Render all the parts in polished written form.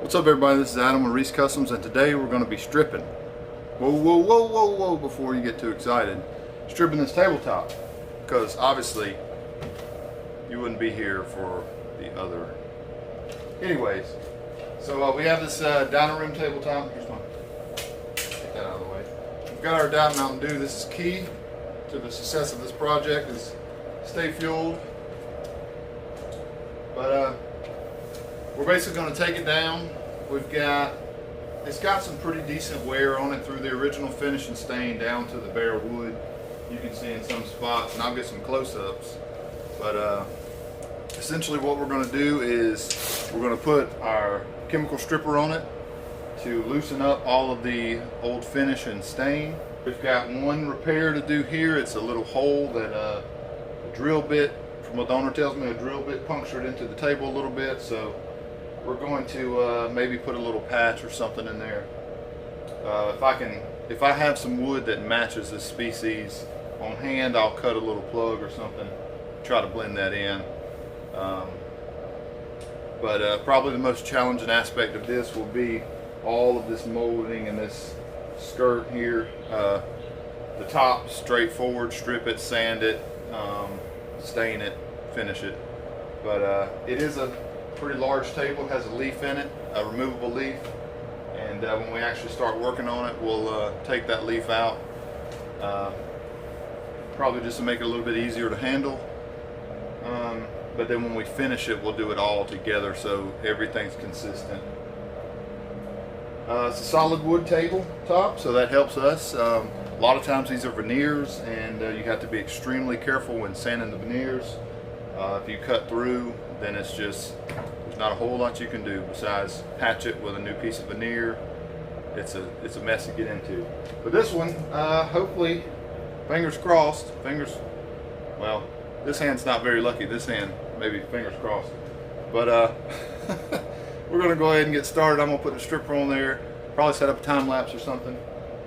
What's up, everybody? This is Adam with Reese Customs, and today we're going to be stripping. Whoa, whoa, whoa, whoa, whoa, before you get too excited. Stripping this tabletop, because obviously you wouldn't be here for the other. Anyways, so we have this dining room tabletop. Here's one. Get that out of the way. We've got our Diet Mountain Dew. This is key to the success of this project, is stay fueled. But we're basically going to take it down. It's got some pretty decent wear on it through the original finish and stain down to the bare wood. You can see in some spots, and I'll get some close-ups. But essentially what we're going to do is we're going to put our chemical stripper on it to loosen up all of the old finish and stain. We've got one repair to do here. It's a little hole that a drill bit, from what the owner tells me, a drill bit punctured into the table a little bit. So we're going to maybe put a little patch or something in there. If I have some wood that matches this species on hand, I'll cut a little plug or something, try to blend that in. But probably the most challenging aspect of this will be all of this molding and this skirt here. The top, straightforward, strip it, sand it, stain it, finish it. But it is a pretty large table, has a leaf in it, a removable leaf, and when we actually start working on it, we'll take that leaf out, probably just to make it a little bit easier to handle. But then when we finish it, we'll do it all together so everything's consistent. It's a solid wood tabletop, so that helps us. A lot of times these are veneers, and you have to be extremely careful when sanding the veneers. If you cut through, then there's not a whole lot you can do besides patch it with a new piece of veneer. It's a mess to get into. But this one, hopefully, fingers crossed, well, this hand's not very lucky. This hand, maybe fingers crossed. But we're gonna go ahead and get started. I'm gonna put the stripper on there, probably set up a time lapse or something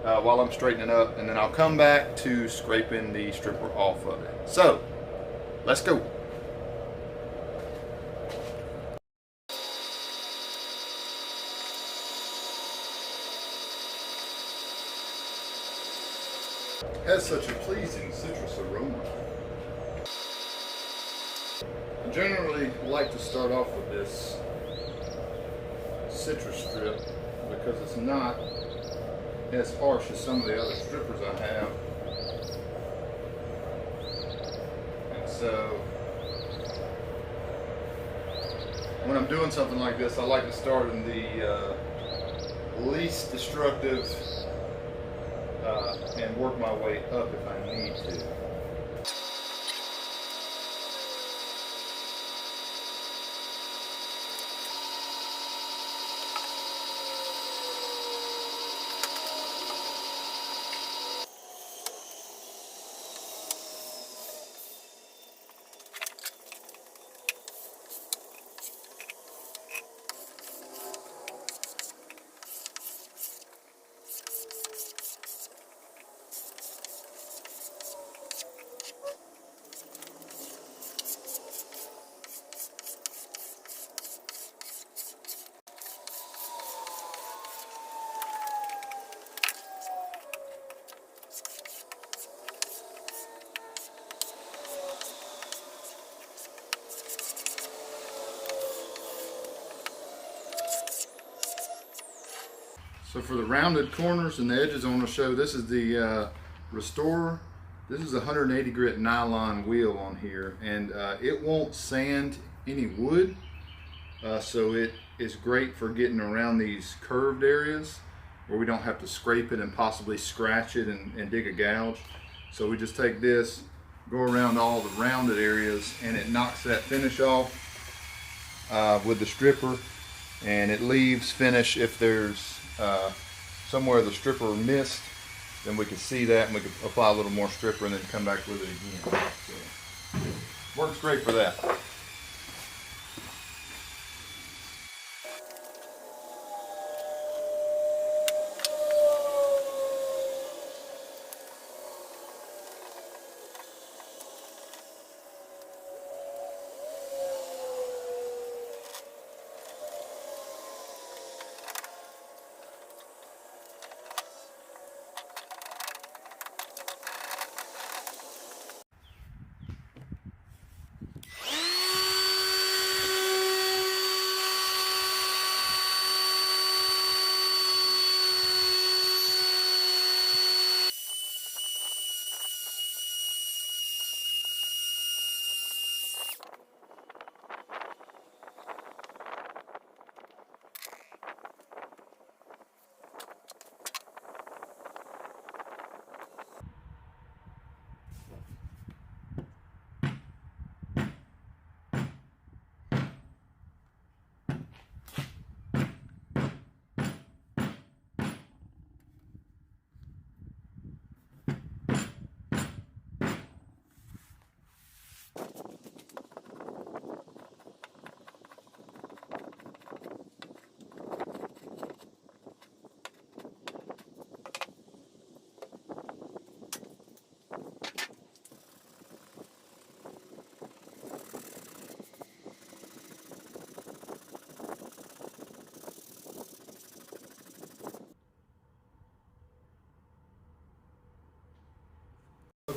while I'm straightening up, and then I'll come back to scraping the stripper off of it. So, let's go. Has such a pleasing citrus aroma. I generally like to start off with this citrus strip because it's not as harsh as some of the other strippers I have. And so when I'm doing something like this, I like to start in the least destructive and work my way up if I need to. So for the rounded corners and the edges, I want to show, this is the Restorer. This is a 180 grit nylon wheel on here, and it won't sand any wood, so it is great for getting around these curved areas where we don't have to scrape it and possibly scratch it and dig a gouge. So we just take this, go around all the rounded areas, and it knocks that finish off with the stripper, and it leaves finish. If there's somewhere the stripper missed, then we can see that and we can apply a little more stripper and then come back with it again. So, works great for that.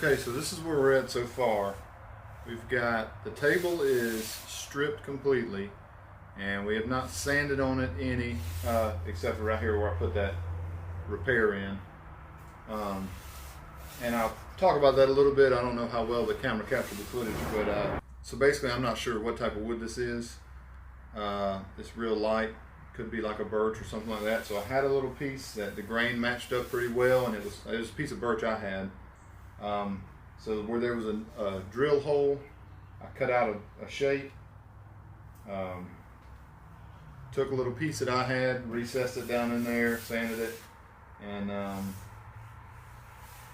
Okay, so this is where we're at so far. We've got, the table is stripped completely, and we have not sanded on it any, except for right here where I put that repair in. And I'll talk about that a little bit. I don't know how well the camera captured the footage, but so basically I'm not sure what type of wood this is. It's real light, could be like a birch or something like that. So I had a little piece that the grain matched up pretty well, and it was a piece of birch I had. So where there was a drill hole, I cut out a shape, took a little piece that I had, recessed it down in there, sanded it, and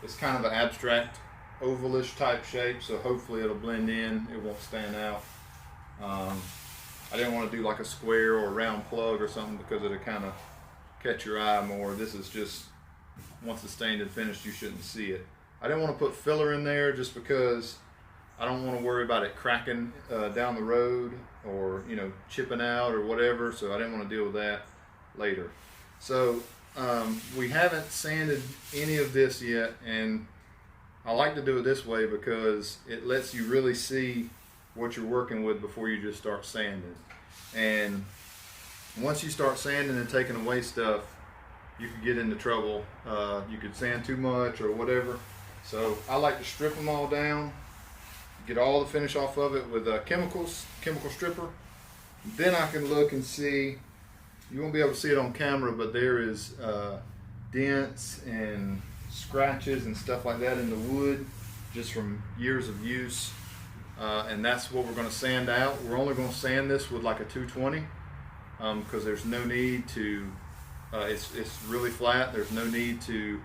it's kind of an abstract ovalish type shape, so hopefully it'll blend in, it won't stand out. I didn't want to do like a square or a round plug or something because it'll kind of catch your eye more. This is just, once it's stained and finished, you shouldn't see it. I didn't want to put filler in there just because I don't want to worry about it cracking down the road or, you know, chipping out or whatever, so I didn't want to deal with that later. So we haven't sanded any of this yet, and I like to do it this way because it lets you really see what you're working with before you just start sanding. And once you start sanding and taking away stuff, you could get into trouble. You could sand too much or whatever. So I like to strip them all down, get all the finish off of it with chemical stripper. Then I can look and see, you won't be able to see it on camera, but there is dents and scratches and stuff like that in the wood just from years of use. And that's what we're going to sand out. We're only going to sand this with like a 220 because there's no need to, it's really flat, there's no need to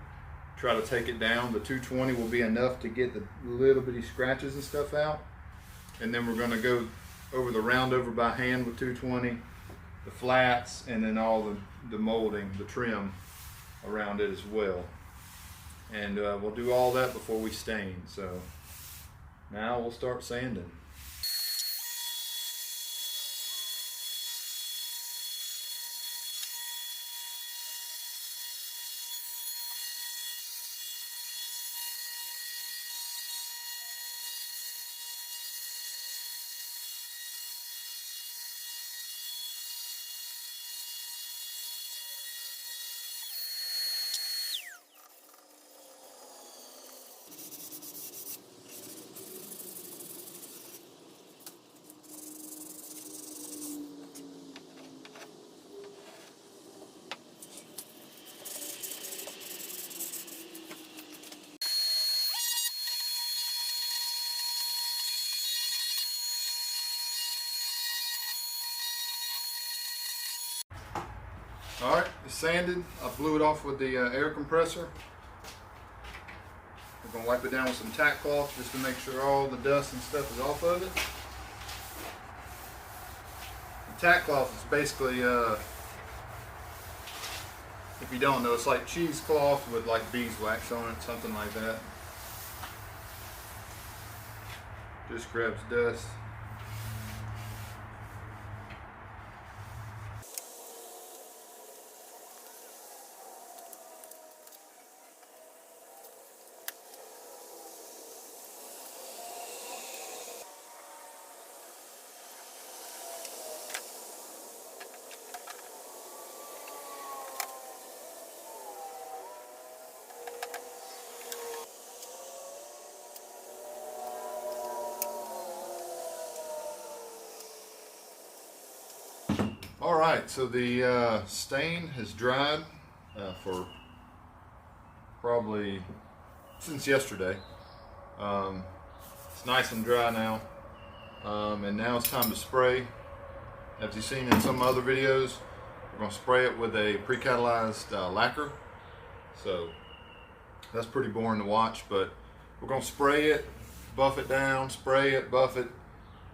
try to take it down. The 220 will be enough to get the little bitty scratches and stuff out. And then we're going to go over the round over by hand with 220, the flats, and then all the molding, the trim around it as well. And we'll do all that before we stain. So now we'll start sanding. All right, it's sanded. I blew it off with the air compressor. We're gonna wipe it down with some tack cloth just to make sure all the dust and stuff is off of it. The tack cloth is basically, if you don't know, it's like cheesecloth with like beeswax on it, something like that. Just grabs dust. All right, so the stain has dried for probably since yesterday. It's nice and dry now, and now it's time to spray. As you've seen in some other videos, we're going to spray it with a pre-catalyzed lacquer. So that's pretty boring to watch, but we're going to spray it, buff it down, spray it, buff it,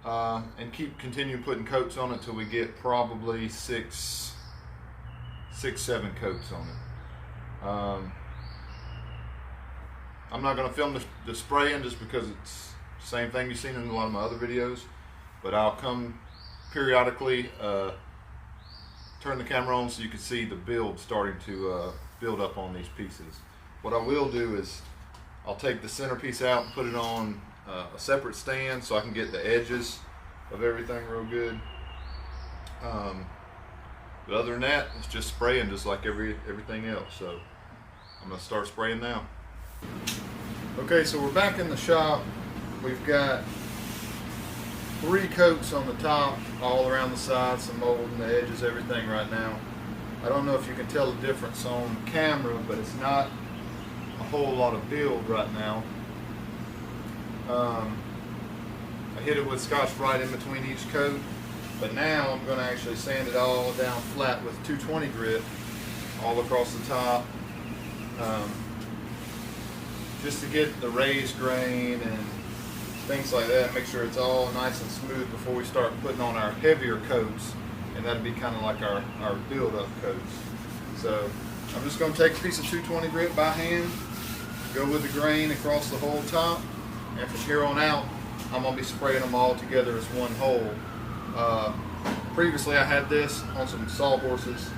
and continue putting coats on it till we get probably six, 7 coats on it. I'm not going to film the spraying just because it's the same thing you've seen in a lot of my other videos, but I'll come periodically, turn the camera on so you can see the build starting to build up on these pieces. What I will do is I'll take the centerpiece out and put it on a separate stand so I can get the edges of everything real good. But other than that, it's just spraying just like everything else. So I'm gonna start spraying now. Okay, so we're back in the shop. We've got 3 coats on the top, all around the sides, some mold and the edges, everything right now. I don't know if you can tell the difference on camera, but it's not a whole lot of build right now. I hit it with Scotch-Brite in between each coat, but now I'm going to actually sand it all down flat with 220 grit all across the top, just to get the raised grain and things like that, make sure it's all nice and smooth before we start putting on our heavier coats, and that'll be kind of like our build-up coats. So I'm just going to take a piece of 220 grit by hand, go with the grain across the whole top, and from here on out I'm going to be spraying them all together as one whole. Previously I had this on some sawhorses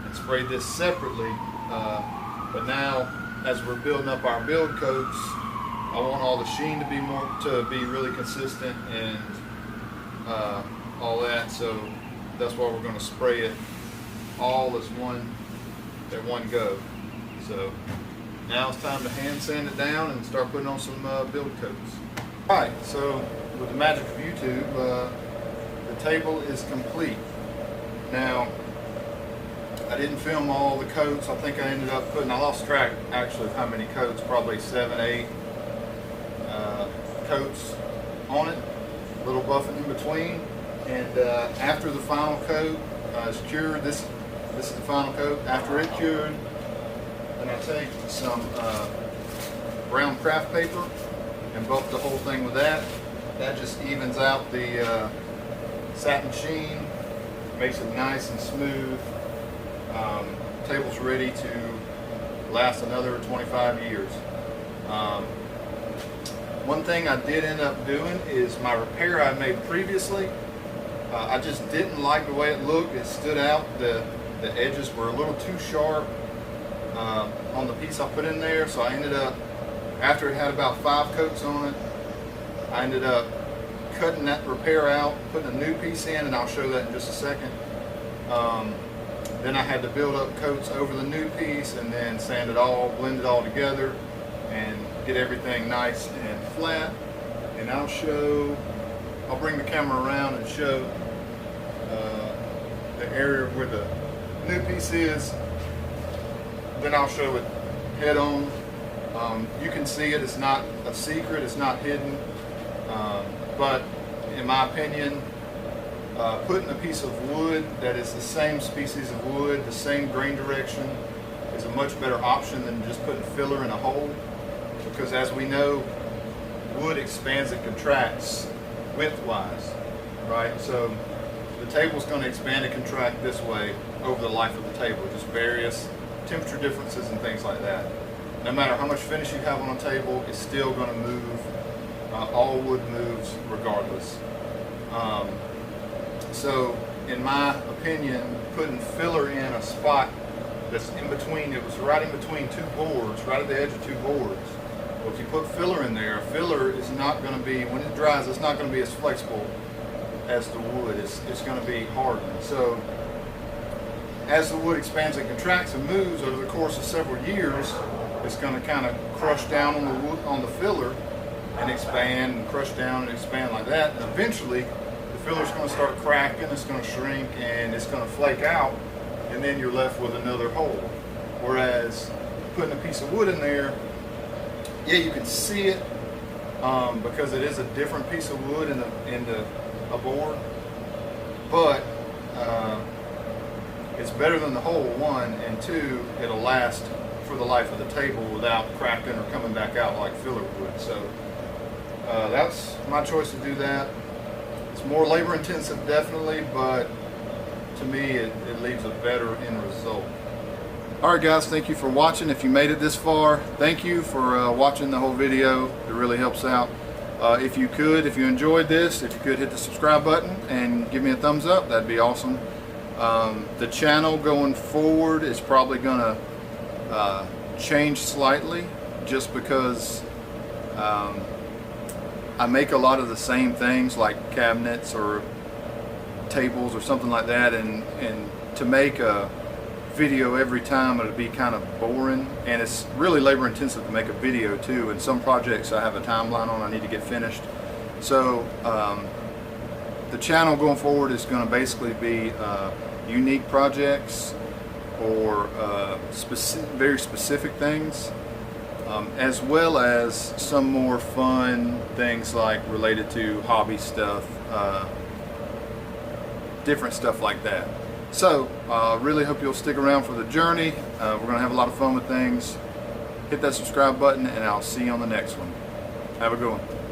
and sprayed this separately, but now as we're building up our build coats, I want all the sheen to be really consistent and all that, so that's why we're going to spray it all as one at one go. So now it's time to hand sand it down and start putting on some build coats. Alright, so with the magic of YouTube, the table is complete. Now, I didn't film all the coats. I think I ended up I lost track actually of how many coats, probably 7, 8 coats on it, a little buffing in between. And after the final coat is cured, this is the final coat. After it cured, then I take some brown craft paper and buff the whole thing with that. That just evens out the satin sheen, makes it nice and smooth. Table's ready to last another 25 years. One thing I did end up doing is my repair I made previously, I just didn't like the way it looked. It stood out. The edges were a little too sharp on the piece I put in there, so I ended up, after it had about 5 coats on it, I ended up cutting that repair out, putting a new piece in, and I'll show that in just a second. Then I had to build up coats over the new piece and then sand it all, blend it all together, and get everything nice and flat. And I'll bring the camera around and show the area where the new piece is. Then I'll show it head on. You can see it, it's not a secret, it's not hidden. But in my opinion, putting a piece of wood that is the same species of wood, the same grain direction, is a much better option than just putting filler in a hole. Because as we know, wood expands and contracts widthwise, right? So the table's going to expand and contract this way over the life of the table, just various temperature differences and things like that. No matter how much finish you have on a table, it's still going to move. All wood moves regardless. So in my opinion, putting filler in a spot that's in between, it was right in between 2 boards, right at the edge of 2 boards. Well, if you put filler in there, filler is not going to be, when it dries, it's not going to be as flexible as the wood. It's going to be hardened. So as the wood expands and contracts and moves over the course of several years, it's going to kind of crush down on the wood, on the filler, and expand and crush down and expand like that. And eventually, the filler's going to start cracking, it's going to shrink, and it's going to flake out, and then you're left with another hole. Whereas putting a piece of wood in there, yeah, you can see it because it is a different piece of wood in a board, but it's better than the hole, 1, and 2, it'll last for the life of the table without cracking or coming back out like filler would. So that's my choice to do that. It's more labor intensive definitely, but to me it leaves a better end result. Alright guys, thank you for watching. If you made it this far, thank you for watching the whole video. It really helps out. If you enjoyed this, if you could hit the subscribe button and give me a thumbs up, that'd be awesome. The channel going forward is probably gonna change slightly, just because I make a lot of the same things like cabinets or tables or something like that, and to make a video every time it'll be kind of boring, and it's really labor intensive to make a video too, and some projects I have a timeline on I need to get finished. So the channel going forward is going to basically be unique projects or very specific things, as well as some more fun things like related to hobby stuff, different stuff like that. So really hope you'll stick around for the journey. We're going to have a lot of fun with things. Hit that subscribe button, and I'll see you on the next one. Have a good one.